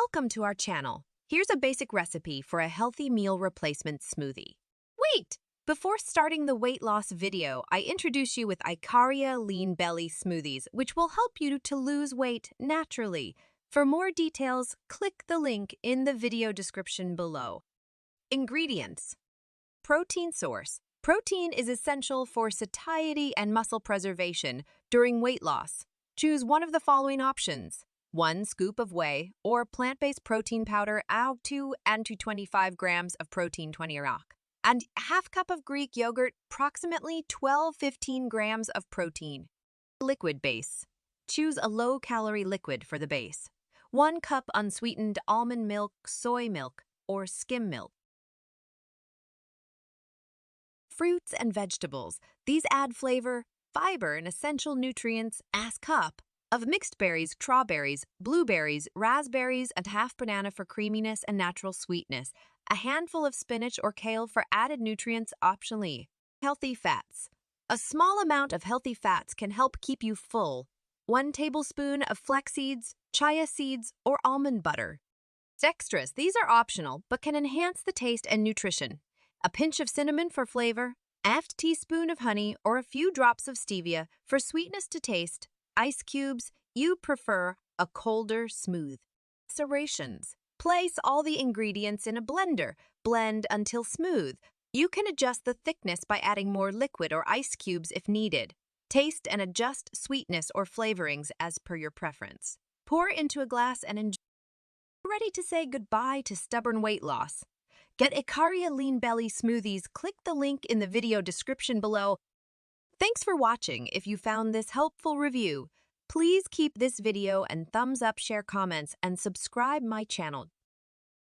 Welcome to our channel. Here's a basic recipe for a healthy meal replacement smoothie. Wait! Before starting the weight loss video, I introduce you with Icaria Lean Belly Smoothies, which will help you to lose weight naturally. For more details, click the link in the video description below. Ingredients. Protein source. Protein is essential for satiety and muscle preservation during weight loss. Choose one of the following options. 1 scoop of whey or plant-based protein powder, 2 and 225 grams of protein 20 rock, and half cup of Greek yogurt, approximately 12-15 grams of protein. Liquid base. Choose a low-calorie liquid for the base. 1 cup unsweetened almond milk, soy milk, or skim milk. Fruits and vegetables. These add flavor, fiber, and essential nutrients as cup of mixed berries, strawberries, blueberries, raspberries, and half banana for creaminess and natural sweetness. A handful of spinach or kale for added nutrients optionally. Healthy fats. A small amount of healthy fats can help keep you full. 1 tablespoon of flax seeds, chia seeds, or almond butter. Extras. These are optional but can enhance the taste and nutrition. A pinch of cinnamon for flavor, half teaspoon of honey, or a few drops of stevia for sweetness to taste. Ice cubes. You prefer a colder, smooth. Macerations. Place all the ingredients in a blender. Blend until smooth. You can adjust the thickness by adding more liquid or ice cubes if needed. Taste and adjust sweetness or flavorings as per your preference. Pour into a glass and enjoy. Ready to say goodbye to stubborn weight loss? Get Icaria Lean Belly Smoothies. Click the link in the video description below. Thanks for watching. If you found this helpful review, please keep this video and thumbs up, share comments, and subscribe my channel.